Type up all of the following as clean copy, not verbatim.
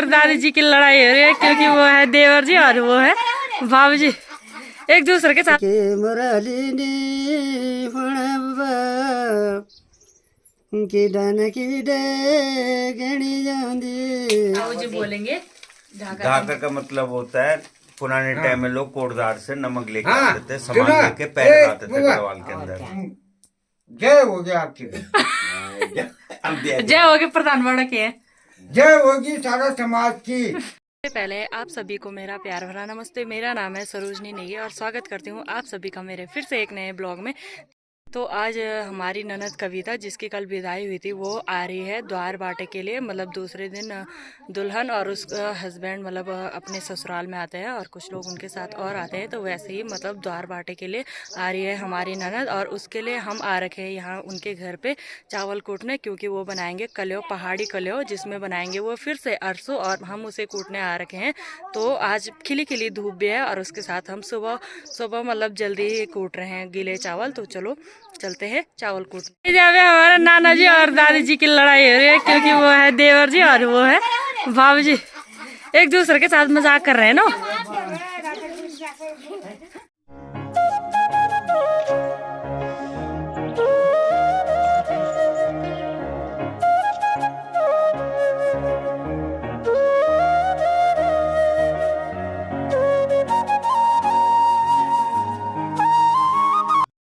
और दादी जी की लड़ाई हो रही है क्योंकि वो है देवर जी और वो है भाभी जी एक दूसरे के साथ। जी बोलेंगे ढाकर का मतलब होता है पुराने टाइम में लोग कोटदार से नमक लेके आते थे, सामान लेके पैर लगाते थे गढ़वाल के अंदर। जय हो गया आपकी, जय होगी प्रधानमंत्री की है, जय होगी सारा समाज की। पहले आप सभी को मेरा प्यार भरा नमस्ते। मेरा नाम है सरोजनी नेगी और स्वागत करती हूँ आप सभी का मेरे फिर से एक नए ब्लॉग में। तो आज हमारी ननद कविता जिसकी कल विदाई हुई थी वो आ रही है द्वार बाटे के लिए। मतलब दूसरे दिन दुल्हन और उसका हस्बैंड मतलब अपने ससुराल में आते हैं और कुछ लोग उनके साथ और आते हैं। तो वैसे ही मतलब द्वार बाटे के लिए आ रही है हमारी ननद और उसके लिए हम आ रखे हैं यहाँ उनके घर पे चावल कूटने, क्योंकि वो बनाएंगे कल्यो, पहाड़ी कल्यो, जिसमें बनाएंगे वो फिर से अरसों और हम उसे कूटने आ रखे हैं। तो आज खिली खिली धूप भी है और उसके साथ हम सुबह सुबह मतलब जल्दी ही कूट रहे हैं गीले चावल। तो चलो चलते हैं चावल कूटने। हमारे नाना जी और दादी जी की लड़ाई हो रही है क्योंकि वो है देवर जी और वो है भाभी जी एक दूसरे के साथ मजाक कर रहे हैं ना।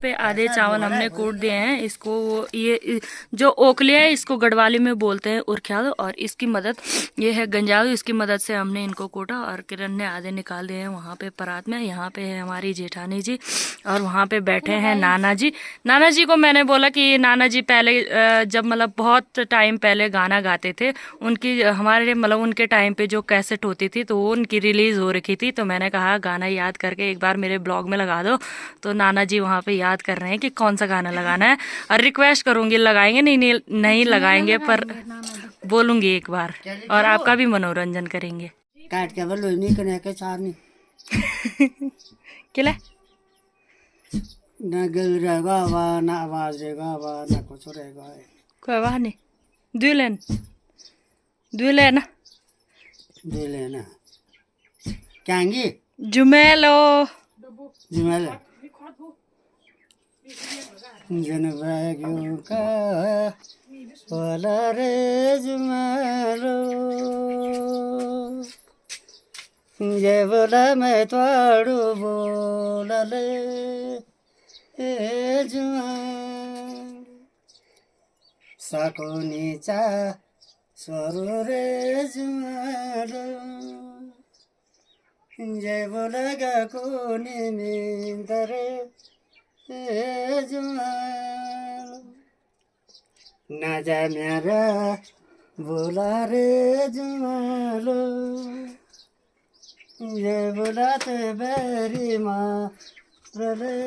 पे आधे चावल हमने कूट दिए हैं। इसको ये जो ओकली है इसको गढ़वाली में बोलते हैं उरख्याल और इसकी मदद ये है गंजालू, इसकी मदद से हमने इनको कूटा और किरण ने आधे निकाल दिए हैं वहाँ पे परात में। यहाँ पे है हमारी जेठानी जी और वहाँ पे बैठे हैं नाना जी। नाना जी को मैंने बोला कि नाना जी पहले जब मतलब बहुत टाइम पहले गाना गाते थे, उनकी हमारे मतलब उनके टाइम पे जो कैसेट होती थी तो वो उनकी रिलीज हो रखी थी। तो मैंने कहा गाना याद करके एक बार मेरे ब्लॉग में लगा दो। तो नाना जी वहाँ पे याद कर रहे हैं कि कौन सा गाना लगाना है और रिक्वेस्ट करूंगी लगाएंगे, नहीं लगाएंगे पर बोलूंगी एक बार और आपका भी मनोरंजन करेंगे। काट के बोलो नहीं करने के सामने किले ना गल रहेगा वा ना आवाज रहेगा वा ना कुछ रहेगा। कोई बात नहीं, दुलेन दुलेन दुलेन क्यांगी जुमेलो जुमेलो जनबाग्यों का वाला रे जुमेलो जय बोला मैं ताड़ू बोला ले जुमेल साको नीचा स्वरो रे जुमेलो जय बोला गा को निंदरे ना जा मेरा बोला रे जुमालो ये बोला ते बेरी माँ रे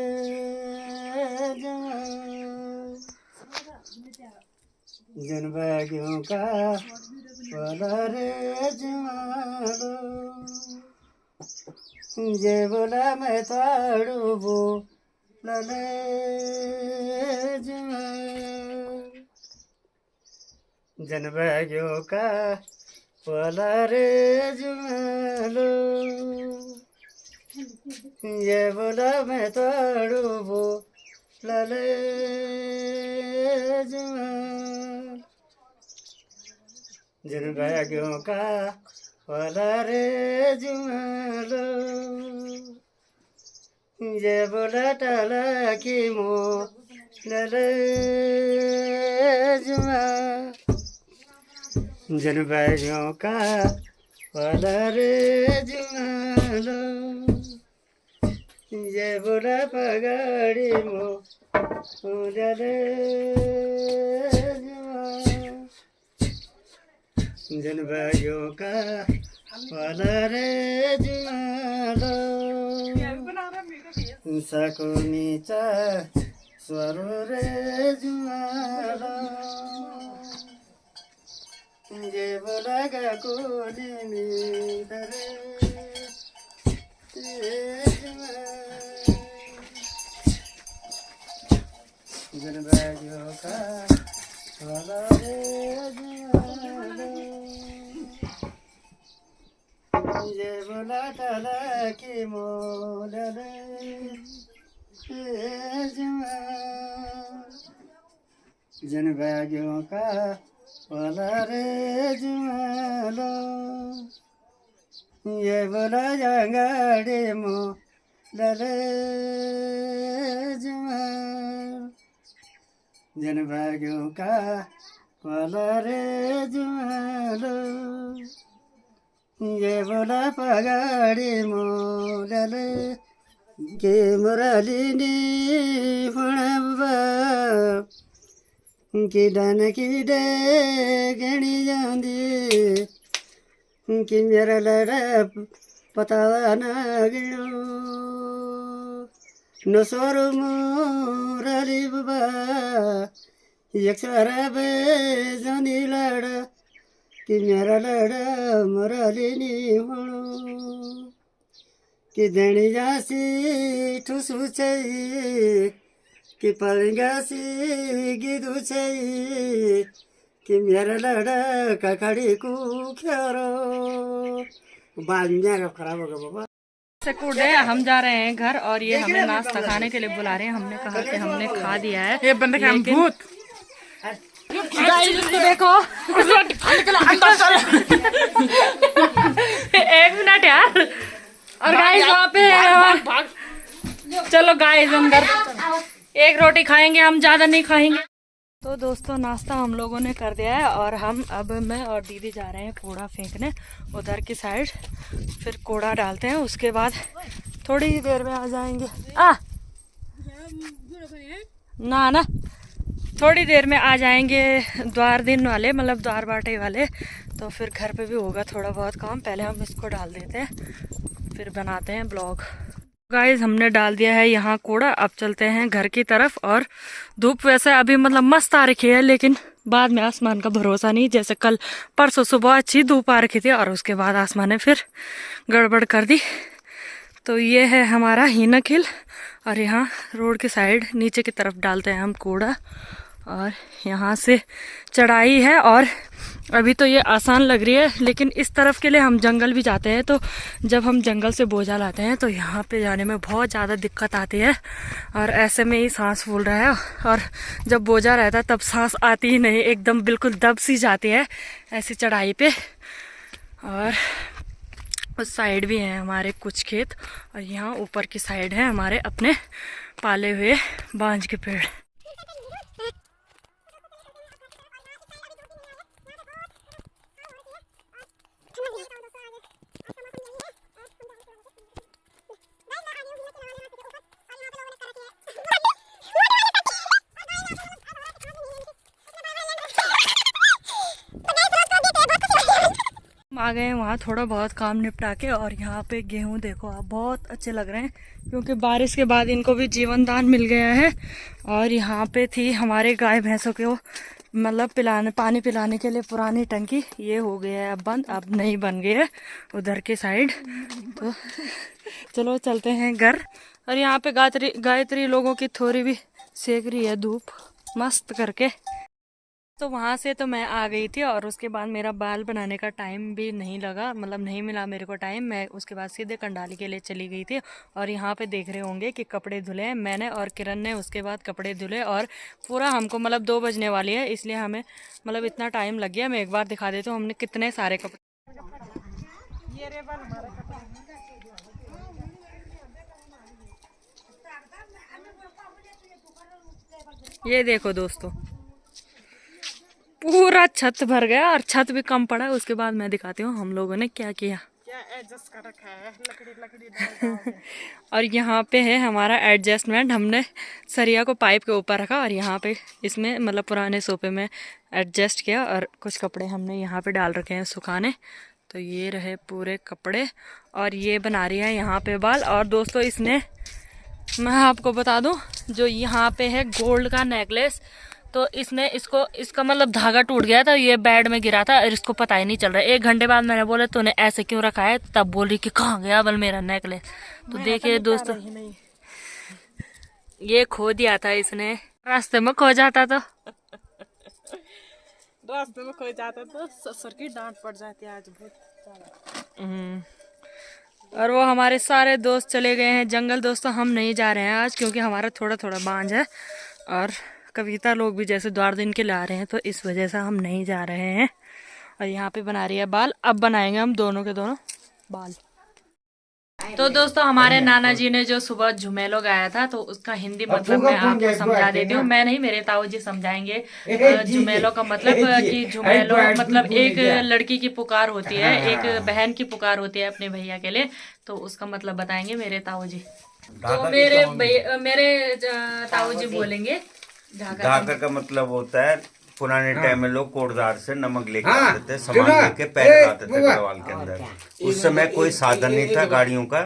जनबागियों का बोला रे जुमालो ये बोला मैं ताड़ू बो जनबागियों का वाला रे जुमेलो ये बोला मैं ताड़ू बो लले जुमेल जनबागियों का वाला रे जुमेलो ये बोला टाला की मो लले जुमा जनबागियों का वाला रे जुमालो ये बोला पगाड़ी मो लले जुमा जनबागियों का वाला रे जुमालो साको नीचा स्वरो रे जुमालो ये बोला गा को निंदरे जनबागियों का वाला रे जुमालो बोला टला की मोलले जन भाग्यों का बोला रे जुमालो ये बोला जंगाड़े मोलले जुमाल जन भाग्यों का बोला रे जुमालो ये बोला पगाड़ी मोलले के मुरलिनी फणबा कि डन की डे गणी जांदी कि मेरा लड़ा पता ना गिनो नसोर मुरली बाबा एक सारा बे जानी लड़ा कि मेरा लड़ा मुरलिनी होनो कि दणी जासी ठुसु चाहिए कि पलंगासी गिदु चाहिए कि मेरा लड़ा ककड़ी को खेरो बांझा खराब होगा बाबा से कूद गए। हम जा रहे हैं घर और ये हमें नाश्ता खाने के लिए बुला रहे हैं। हमने कहा कि हमने खा दिया है। ये बंदे का भूत देखो एक मिनट यार। और गाइस वहाँ पे चलो गाइस अंदर एक रोटी खाएंगे, हम ज्यादा नहीं खाएंगे। तो दोस्तों नाश्ता हम लोगों ने कर दिया है और हम अब मैं और दीदी जा रहे हैं कूड़ा फेंकने उधर की साइड। फिर कूड़ा डालते हैं, उसके बाद थोड़ी ही देर में आ जाएंगे। ना थोड़ी देर में आ जाएंगे द्वार दिन वाले, मतलब द्वार बाटे वाले। तो फिर घर पे भी होगा थोड़ा बहुत काम। पहले हम इसको डाल देते हैं, फिर बनाते हैं ब्लॉग। गाइस हमने डाल दिया है यहाँ कूड़ा। अब चलते हैं घर की तरफ। और धूप वैसे अभी मतलब मस्त आ रखी है, लेकिन बाद में आसमान का भरोसा नहीं। जैसे कल परसों सुबह अच्छी धूप आ रखी थी और उसके बाद आसमान ने फिर गड़बड़ कर दी। तो ये है हमारा हिनक हिल और यहाँ रोड की साइड नीचे की तरफ डालते हैं हम कूड़ा। और यहाँ से चढ़ाई है और अभी तो ये आसान लग रही है, लेकिन इस तरफ के लिए हम जंगल भी जाते हैं। तो जब हम जंगल से बोझा लाते हैं तो यहाँ पे जाने में बहुत ज़्यादा दिक्कत आती है और ऐसे में ही सांस फूल रहा है। और जब बोझा रहता है तब सांस आती ही नहीं, एकदम बिल्कुल दब सी जाती है ऐसी चढ़ाई पे। और उस साइड भी हैं हमारे कुछ खेत और यहाँ ऊपर की साइड है हमारे अपने पाले हुए बांज के पेड़। आ गए हैं वहाँ थोड़ा बहुत काम निपटा के। और यहाँ पे गेहूं देखो आप बहुत अच्छे लग रहे हैं, क्योंकि बारिश के बाद इनको भी जीवन दान मिल गया है। और यहाँ पे थी हमारे गाय भैंसों को मतलब पानी पिलाने के लिए पुरानी टंकी, ये हो गया है अब बंद, अब नहीं बन गई है उधर के साइड। तो चलो चलते हैं घर। और यहाँ पे गायत्री लोगों की थोड़ी भी सेक रही है धूप मस्त करके। तो वहाँ से तो मैं आ गई थी और उसके बाद मेरा बाल बनाने का टाइम भी नहीं लगा, मतलब नहीं मिला मेरे को टाइम। मैं उसके बाद सीधे कंडाली के लिए चली गई थी। और यहाँ पे देख रहे होंगे कि कपड़े धुले हैं मैंने और किरण ने। उसके बाद कपड़े धुले और पूरा हमको मतलब 2 बजने वाली है, इसलिए हमें मतलब इतना टाइम लग गया। मैं एक बार दिखा देती हूँ हमने कितने सारे कपड़े। ये देखो दोस्तों पूरा छत भर गया और छत भी कम पड़ा। उसके बाद मैं दिखाती हूँ हम लोगों ने क्या किया। क्या एडजस्ट कर रखा है लकड़ी और यहाँ पे है हमारा एडजस्टमेंट। हमने सरिया को पाइप के ऊपर रखा और यहाँ पे इसमें मतलब पुराने सोफे में एडजस्ट किया। और कुछ कपड़े हमने यहाँ पे डाल रखे हैं सुखाने। तो ये रहे पूरे कपड़े और ये बना रही है यहाँ पे बाल। और दोस्तों इसने मैं आपको बता दूं जो यहाँ पे है गोल्ड का नेकलेस, तो इसने इसका मतलब धागा टूट गया था, ये बेड में गिरा था और इसको पता ही नहीं चल रहा। 1 घंटे बाद मैंने बोला तूने ऐसे क्यों रखा है, तब बोल रही कि कहाँ गया बल मेरा नेकलेस। तो देखिए दोस्तों ये खो दिया था इसने, रास्ते में खो जाता तो ससुर की डांट पड़ जाती है आज बहुत। और वो हमारे सारे दोस्त चले गए हैं जंगल। दोस्तों हम नहीं जा रहे हैं आज क्योंकि हमारा थोड़ा थोड़ा बांझ है और कविता लोग भी जैसे द्वार दिन के ला रहे हैं तो इस वजह से हम नहीं जा रहे हैं। और यहाँ पे बना रही है बाल, अब बनाएंगे हम दोनों के दोनों बाल। तो दोस्तों हमारे नाना जी ने जो सुबह झुमेलो गाया था तो उसका हिंदी मतलब मैं आपको समझा देती हूँ। मैं नहीं, मेरे ताऊ जी समझाएंगे झुमेलो का मतलब कि झुमेलो मतलब एक लड़की की पुकार होती है, एक बहन की पुकार होती है अपने भैया के लिए, तो उसका मतलब बताएंगे मेरे ताऊ जी। तो मेरे ताऊ जी बोलेंगे ढाकर का मतलब होता है, पुराने टाइम में लोग कोड़दार से नमक लेके आते थे, सामान लेके पैर लगाते थे गढ़वाल के अंदर। उस समय कोई साधन नहीं था गाड़ियों का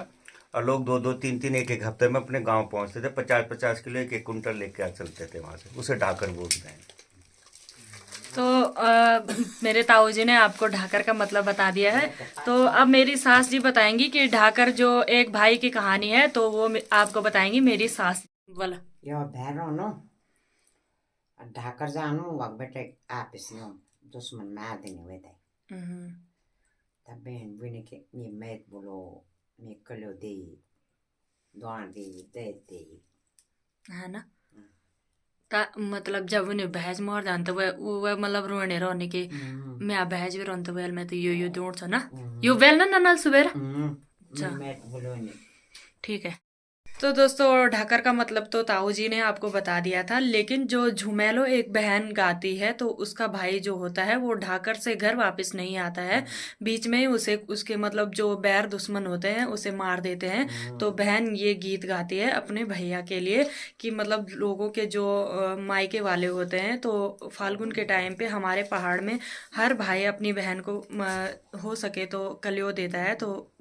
और लोग 2-2, 3-3, 1-1 हफ्ते में अपने गांव पहुंचते थे। 50-50 किलो 1-1 कुंटल लेके आ चलते थे वहां से, उसे ढाकर बोलते हैं। तो मेरे ताऊ जी ने आपको ढाकर का मतलब बता दिया है। तो अब मेरी सास जी बताएंगी कि ढाकर जो एक भाई की कहानी है तो वो आपको बताएंगी मेरी सास वाला। ढाकर जानु वगबेटे आपिसनो दुश्मन मादिने वेदे तब बहन बुने के मी मेत बोलो मी कलो दे द्वार दे है ना। मतलब जब उन्हें भैंस मर जानते वह मतलब रोने रोने के मैं भैंस भी रोते वेल में तो यो दौड़ छ ना यो वेल ना नल सुबेर। ठीक है। तो दोस्तों ढाकर का मतलब तो ताऊ जी ने आपको बता दिया था, लेकिन जो झुमेलो एक बहन गाती है तो उसका भाई जो होता है वो ढाकर से घर वापस नहीं आता है, बीच में ही उसे उसके मतलब जो बैर दुश्मन होते हैं उसे मार देते हैं। तो बहन ये गीत गाती है अपने भैया के लिए कि मतलब लोगों के जो मायके वाले होते हैं तो फाल्गुन के टाइम पे हमारे पहाड़ में हर भाई अपनी बहन को हो सके तो कलियो देता है। तो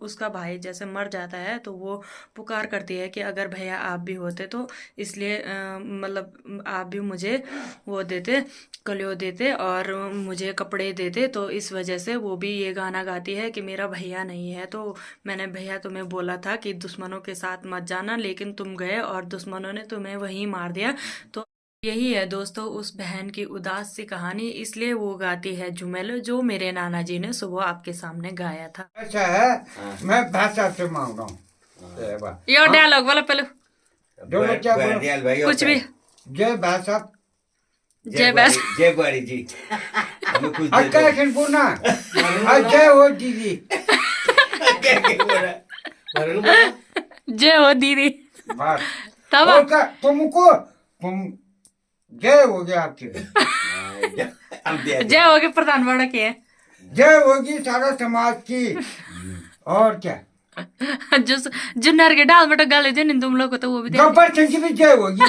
उसका भाई जैसे मर जाता है तो वो पुकार करती है कि अगर भैया आप भी होते तो इसलिए मतलब आप भी मुझे वो देते, कलियो देते और मुझे कपड़े देते। तो इस वजह से वो भी ये गाना गाती है कि मेरा भैया नहीं है तो मैंने भैया तुम्हें बोला था कि दुश्मनों के साथ मत जाना, लेकिन तुम गए और दुश्मनों ने तुम्हें वहीं मार दिया। तो यही है दोस्तों उस बहन की उदास सी कहानी, इसलिए वो गाती है झुमेलो, जो मेरे नाना जी ने सुबह आपके सामने गाया था। ऐसा है मैं भाषा से मांग रहा हूँ यो डायलॉग वाला पहले कुछ भी। जय भाषा जय बैस जय बारी जी हमें कुछ दे दो। जय हो दीदी जय हो दीदी तब तुमको जय हो गया आपकी जय होगी प्रधान बड़ा की है, जय होगी सारा समाज की। और क्या जो नर के डाल बटा गाले जो तुम लोग को तो वो भी गब्बर सिंह की भी जय होगी।